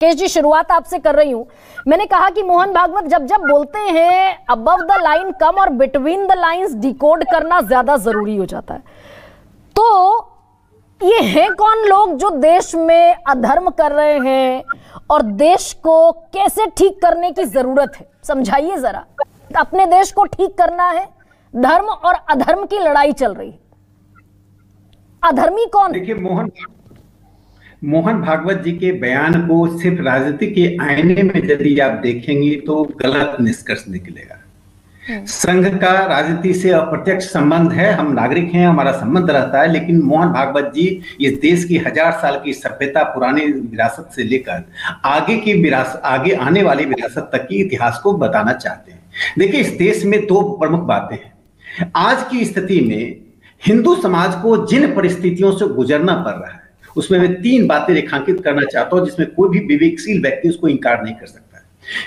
राकेश जी, शुरुआत आपसे कर रही हूं। मैंने कहा कि मोहन भागवत जब जब बोलते हैं अबव द लाइन कम और बिटवीन द लाइंस डिकोड करना ज्यादा जरूरी हो जाता है। तो ये हैं कौन लोग जो देश में अधर्म कर रहे हैं और देश को कैसे ठीक करने की जरूरत है, समझाइए जरा। अपने देश को ठीक करना है, धर्म और अधर्म की लड़ाई चल रही है, अधर्मी कौन? देखिए, मोहन भागवत जी के बयान को सिर्फ राजनीति के आईने में यदि आप देखेंगे तो गलत निष्कर्ष निकलेगा। संघ का राजनीति से अप्रत्यक्ष संबंध है, हम नागरिक हैं, हमारा संबंध रहता है, लेकिन मोहन भागवत जी इस देश की 1000 साल की सभ्यता, पुरानी विरासत से लेकर आगे आने वाली विरासत तक की इतिहास को बताना चाहते हैं। देखिए, इस देश में दो प्रमुख बातें हैं। आज की स्थिति में हिंदू समाज को जिन परिस्थितियों से गुजरना पड़ रहा है, उसमें मैं 3 बातें रेखांकित करना चाहता हूं, जिसमें कोई भी विवेकशील व्यक्ति उसको इंकार नहीं कर सकता।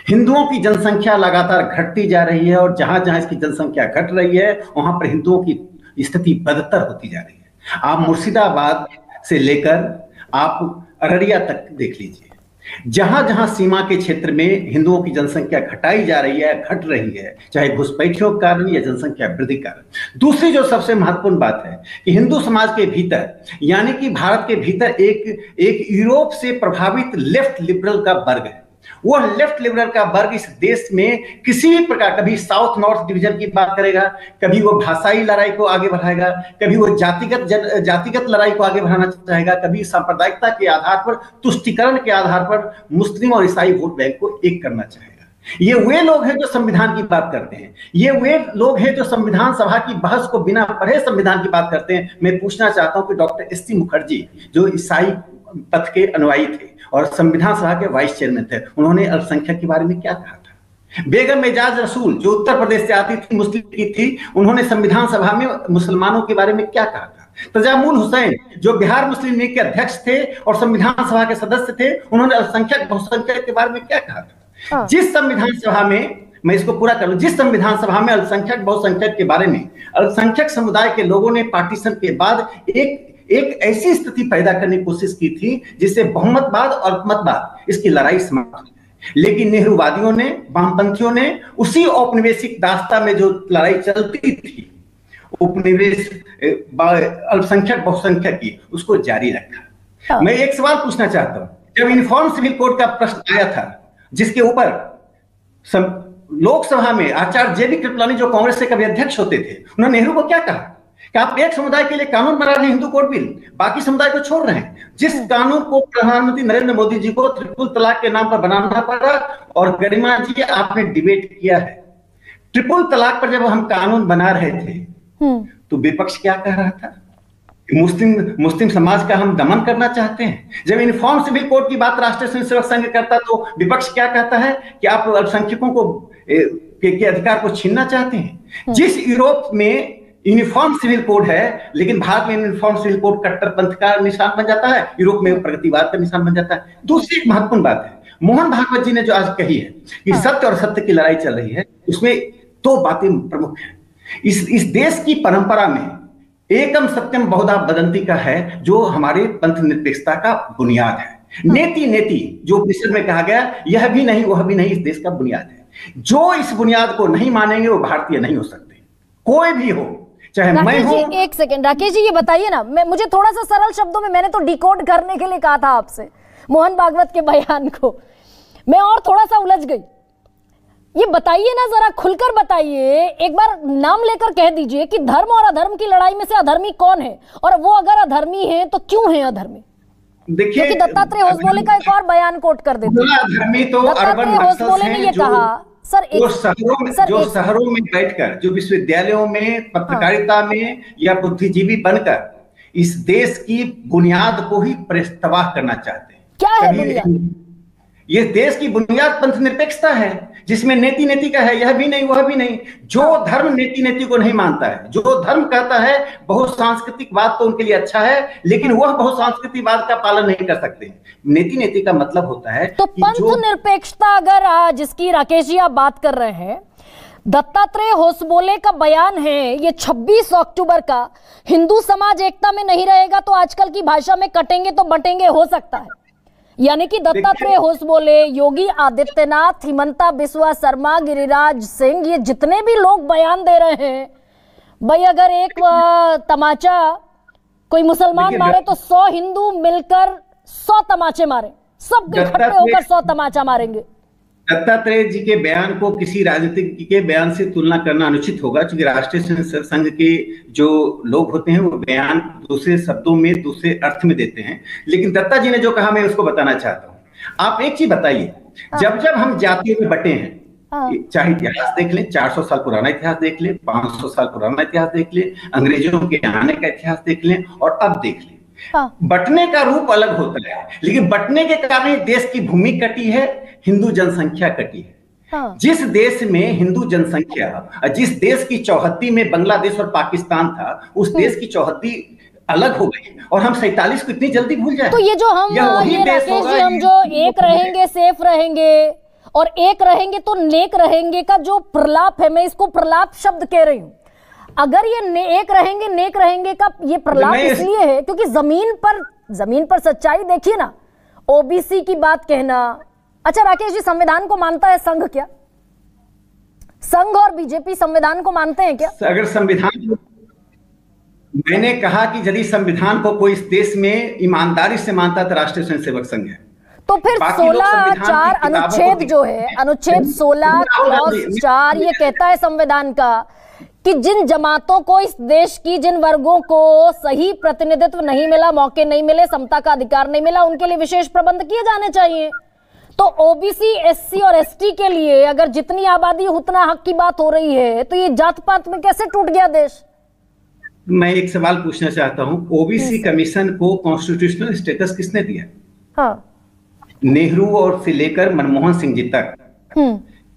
हिंदुओं की जनसंख्या लगातार घटती जा रही है और जहां जहां इसकी जनसंख्या घट रही है वहां पर हिंदुओं की स्थिति बदतर होती जा रही है। आप मुर्शिदाबाद से लेकर आप अररिया तक देख लीजिए, जहां जहां सीमा के क्षेत्र में हिंदुओं की जनसंख्या घटाई जा रही है, घट रही है, चाहे घुसपैठियों के कारण या जनसंख्या वृद्धि के कारण। दूसरी जो सबसे महत्वपूर्ण बात है कि हिंदू समाज के भीतर, यानी कि भारत के भीतर एक यूरोप से प्रभावित लेफ्ट लिबरल का वर्ग है। वह लेफ्ट लिबरल का वर्ग इस देश में किसी भी प्रकार, कभी साउथ नॉर्थ डिवीजन की बात करेगा, कभी वो भाषाई लड़ाई को आगे बढ़ाएगा, कभी वो जातिगत लड़ाई को आगे बढ़ाना चाहेगा, कभी सांप्रदायिकता के आधार पर, तुष्टिकरण के आधार पर मुस्लिम और ईसाई वोट बैंक को एक करना चाहेगा। ये वे लोग हैं जो संविधान की बात करते हैं, ये वे लोग हैं जो संविधान सभा की बहस को बिना पढ़े संविधान की बात करते हैं। मैं पूछना चाहता हूं कि डॉक्टर एस सी मुखर्जी, जो ईसाई पथ के अनुयायी थे और संविधान सभा के वाइस चेयरमैन थे, उन्होंने अल्पसंख्यक के बारे में क्या कहा था? बेगम एजाज रसूल, जो उत्तर प्रदेश से आती थी, मुस्लिम की थी, उन्होंने संविधान सभा में मुसलमानों के बारे में क्या कहा था? तजामुल हुसैन, जो बिहार मुस्लिम लीग के अध्यक्ष थे और संविधान सभा के सदस्य थे, उन्होंने अल्पसंख्यक बहुसंख्यक के बारे में क्या कहा था? जिस संविधान सभा में, मैं इसको पूरा कर लूं, जिस संविधान सभा में अल्पसंख्यक बहुसंख्यक के बारे में अल्पसंख्यक समुदाय के लोगों ने पार्टीशन के बाद एक ऐसी स्थिति पैदा करने की कोशिश की थी जिससे बहुमतवाद और अल्पमतवाद इसकी लड़ाई समाप्त हो जाए, लेकिन नेहरूवादियों ने, वामपंथियों ने उसी औपनिवेशिक दास्ता में जो लड़ाई चलती थी, उपनिवेश अल्पसंख्यक बहुसंख्यक की, उसको जारी रखा। मैं एक सवाल पूछना चाहता हूं, जब यूनिफॉर्म सिविल कोड का प्रश्न आया था, जिसके ऊपर लोकसभा में आचार्य जेबी कृपलानी, जो कांग्रेस के कभी अध्यक्ष होते थे, उन्होंने नेहरू को क्या कहा कि आप एक समुदाय के लिए कानून बना रहे हैं, हिंदू कोड बिल, बाकी समुदाय को छोड़ रहे हैं। जिस कानून को प्रधानमंत्री नरेंद्र मोदी जी को ट्रिपल तलाक के नाम पर बनाना पड़ा, और गरिमा जी आपने डिबेट किया है, ट्रिपल तलाक पर जब हम कानून बना रहे थे तो विपक्ष क्या कह रहा था? मुस्लिम समाज का हम दमन करना चाहते हैं। जब यूनिफॉर्म सिविल कोड की बात राष्ट्रीय स्वयंसेवक संघ करता तो विपक्ष क्या कहता है कि आप अल्पसंख्यकों को के अधिकार को छीनना चाहते हैं। जिस यूरोप में यूनिफॉर्म सिविल कोड है, लेकिन भारत में यूनिफॉर्म सिविल कोड कट्टरपंथ का निशान बन जाता है, यूरोप में प्रगतिवाद का निशान बन जाता है। दूसरी एक महत्वपूर्ण बात है, मोहन भागवत जी ने जो आज कही है कि सत्य और सत्य की लड़ाई चल रही है, उसमें 2 बातें प्रमुख हैं। इस देश की परंपरा में एकम सत्यम बहुधा वदंती का है, जो हमारे पंथ निरपेक्षता का बुनियाद है। नेति जो उपनिषद में कहा गया, यह भी नहीं वह भी नहीं, इस देश का बुनियाद है। जो इस बुनियाद को नहीं मानेंगे वो भारतीय नहीं हो सकते, कोई भी हो, चाहे मैं हूं। एक सेकंड राकेश जी, ये बताइए ना, मुझे थोड़ा सा सरल शब्दों में, मैंने तो डिकोड करने के लिए कहा था आपसे मोहन भागवत के बयान को, मैं और थोड़ा सा उलझ गई। ये बताइए ना, जरा खुलकर बताइए, एक बार नाम लेकर कह दीजिए कि धर्म और अधर्म की लड़ाई में से अधर्मी कौन है, और वो अगर अधर्मी है तो क्यों है अधर्मी? देखिए, क्योंकि दत्तात्रेय होसबोले का एक और बयान कोट कर देते हैं। दत्तात्रेय होसबोले ने ये कहा, जो शहरों में बैठकर, जो विश्वविद्यालयों में पत्रकारिता में या बुद्धिजीवी बनकर इस देश की बुनियाद को ही तबाह करना चाहते हैं। क्या है बुनियाद? ये देश की बुनियाद पंथ निरपेक्षता है, जिसमें नेति का है, यह भी नहीं वह भी नहीं। जो धर्म नेति को नहीं मानता है, जो धर्म कहता है बहुसांस्कृतिकवाद तो उनके लिए अच्छा है, लेकिन वह बहुसांस्कृतिकवाद का पालन नहीं कर सकते। नेति का मतलब होता है तो पंथ निरपेक्षता, अगर जिसकी राकेश जी आप बात कर रहे हैं, दत्तात्रेय होसबोले का बयान है ये 26 अक्टूबर का, हिंदू समाज एकता में नहीं रहेगा तो आजकल की भाषा में कटेंगे तो बटेंगे हो सकता है, यानी कि दत्तात्रेय होस बोले, योगी आदित्यनाथ, हिमंता बिस्वा शर्मा, गिरिराज सिंह, ये जितने भी लोग बयान दे रहे हैं, भाई अगर एक तमाचा कोई मुसलमान मारे तो 100 हिंदू मिलकर 100 तमाचे मारे, सब इकट्ठे होकर 100 तमाचा मारेंगे। दत्तात्रेय जी के बयान को किसी राजनीतिक के बयान से तुलना करना अनुचित होगा, क्योंकि राष्ट्रीय संघ के जो लोग होते हैं वो बयान दूसरे शब्दों में दूसरे अर्थ में देते हैं। लेकिन दत्ता जी ने जो कहा मैं उसको बताना चाहता हूं। आप एक चीज बताइए, जब जब हम जातियों में बटे हैं, चाहे इतिहास देख लें, 400 साल पुराना इतिहास देख लें, 500 साल पुराना इतिहास देख लें, अंग्रेजों के आने का इतिहास देख लें और अब देख लें, बटने का रूप अलग होता है, लेकिन बटने के कारण देश की भूमि कटी है, हिंदू जनसंख्या कटी है। जिस देश में हिंदू जनसंख्या, जिस देश की चौहद्दी में बांग्लादेश और पाकिस्तान था, उस देश की चौहद्दी अलग हो गई और हम 47 को इतनी जल्दी भूल जाए। तो ये जो हम ये राकेश जी, हम जो एक रहेंगे सेफ रहेंगे और एक रहेंगे तो नेक रहेंगे का जो प्रलाप है, मैं इसको प्रलाप शब्द कह रही हूं। अगर ये एक रहेंगे नेक रहेंगे का ये प्रलाप इसलिए है क्योंकि जमीन पर सच्चाई देखिए ना, ओबीसी की बात कहना। अच्छा राकेश जी, संविधान को मानता है संघ क्या? संघ और बीजेपी संविधान को मानते हैं क्या? अगर संविधान, मैंने कहा कि यदि संविधान को कोई इस देश में ईमानदारी से मानता है तो राष्ट्रीय स्वयंसेवक संघ है। तो फिर 16(4) अनुच्छेद जो है, अनुच्छेद 16 क्लॉज 4 ये कहता है संविधान का कि जिन जमातों को इस देश की, जिन वर्गों को सही प्रतिनिधित्व नहीं मिला, मौके नहीं मिले, समता का अधिकार नहीं मिला, उनके लिए विशेष प्रबंध किए जाने चाहिए। तो ओबीसी, एससी और एसटी के लिए अगर जितनी आबादी उतना हक की बात हो रही है, तो ये जात पात में कैसे टूट गया देश? मैं एक सवाल पूछना चाहता हूं, ओबीसी कमीशन को कॉन्स्टिट्यूशनल स्टेटस किसने दिया? हाँ। नेहरू और से लेकर मनमोहन सिंह जी तक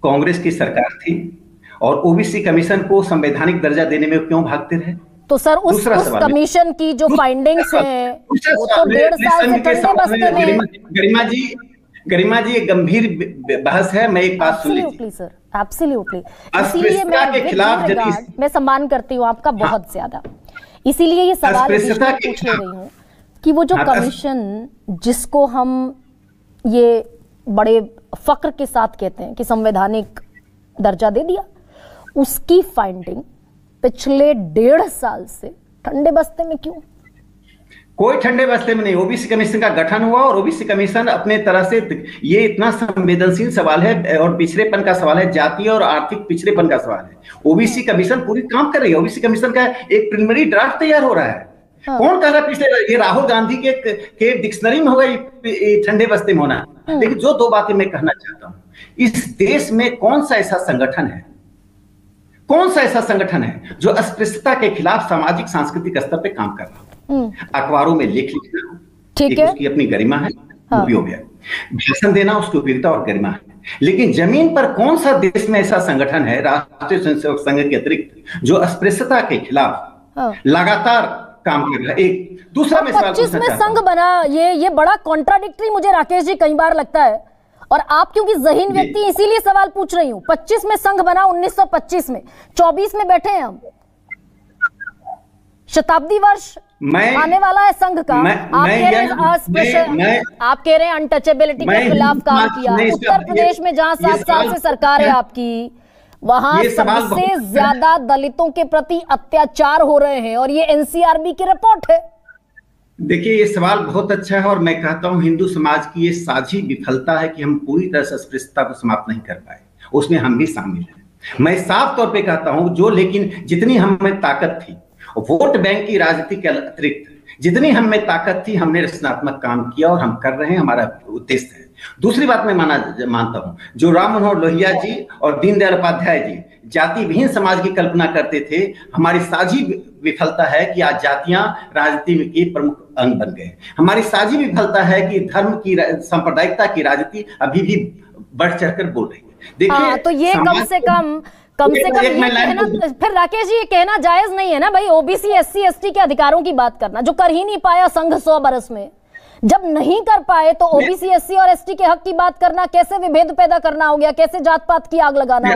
कांग्रेस की सरकार थी और ओबीसी कमीशन को संवैधानिक दर्जा देने में क्यों भागते रहे? तो सर उस कमीशन की जो फाइंडिंग्स हैं वो तो 1.5 साल से ठंडे बस्ते में। गरिमा जी, एक गंभीर बहस है, मैं एक बात सुन लीजिए सर। एब्सोल्युटली, इसीलिए मैं सम्मान करती हूँ आपका बहुत ज्यादा, इसीलिए ये सवाल पूछ ले रही हूँ कि वो जो कमीशन जिसको हम ये बड़े फक्र के साथ कहते हैं कि संवैधानिक दर्जा दे दिया, उसकी फाइंडिंग पिछले 1.5 साल से ठंडे बस्ते में क्यों? कोई ठंडे बस्ते में नहीं, ओबीसी कमीशन का गठन हुआ और ओबीसी कमीशन अपने तरह से, ये इतना संवेदनशील सवाल है और पिछड़ेपन का सवाल है, जातीय और आर्थिक पिछड़ेपन का सवाल है। ओबीसी कमीशन पूरी काम कर रही है, ओबीसी कमीशन का एक प्रिलिमिनरी ड्राफ्ट तैयार हो रहा है। कौन कह रहा है पिछले, ये राहुल गांधी के डिक्शनरी में होगा ठंडे बस्ते में होना। लेकिन जो 2 बातें मैं कहना चाहता हूं, इस देश में कौन सा ऐसा संगठन है जो अस्पृश्यता के खिलाफ सामाजिक सांस्कृतिक स्तर पे काम कर रहा है? अखबारों में लेख लिखना, ठीक है, उसकी अपनी गरिमा है, वो भी हो गया। भाषण देना उसकी उपयोगिता और गरिमा है। लेकिन जमीन पर कौन सा देश में ऐसा संगठन है राष्ट्रीय स्वयंसेवक संघ के अतिरिक्त जो अस्पृश्यता के खिलाफ लगातार काम कर रहा है? एक दूसरा मैं सवाल 25 में संघ बना, ये बड़ा कॉन्ट्राडिक्टरी मुझे राकेश जी कई बार लगता है, और आप क्योंकि ज़हीन व्यक्ति इसीलिए सवाल पूछ रही हूँ। 25 में संघ बना, 1925 में, 24 में बैठे हैं हम, शताब्दी वर्ष आने वाला है संघ का। आप कह रहे हैं अनटचेबिलिटी के खिलाफ काम किया। उत्तर प्रदेश में जहां 7 साल से सरकार है आपकी, वहां सबसे ज्यादा दलितों के प्रति अत्याचार हो रहे हैं और ये एनसीआरबी की रिपोर्ट है। देखिए, ये सवाल बहुत अच्छा है और मैं कहता हूं हिंदू समाज की ये साझी विफलता है कि हम पूरी तरह से अस्पृश्यता को समाप्त नहीं कर पाए, उसमें हम भी शामिल हैं। मैं साफ तौर पे कहता हूं लेकिन जितनी हमें ताकत थी वोट बैंक की राजनीति के अतिरिक्त, जितनी हमें ताकत थी, हमने रचनात्मक काम किया और हम कर रहे हैं, हमारा उद्देश्य है। दूसरी बात मैं मानता हूं, जो राम मनोहर लोहिया जी और दीनदयाल उपाध्याय जी जाति विहीन समाज की कल्पना करते थे, हमारी साझी विफलता है कि आज जातियां राजनीति के प्रमुख अंग बन गए। हमारी साझी विफलता है कि धर्म की, सांप्रदायिकता की राजनीति अभी भी बढ़ चढ़कर बोल रही है। देखिए, तो ये कम से कम ये कहना, फिर राकेश जी ये कहना जायज नहीं है ना भाई, ओबीसी एससी एसटी के अधिकारों की बात करना, जो कर ही नहीं पाया संघ 100 बरस में। जब नहीं कर पाए तो ओबीसी एससी और एसटी के हक की बात करना कैसे विभेद पैदा करना हो गया, कैसे जात पात की आग लगाना हो गया।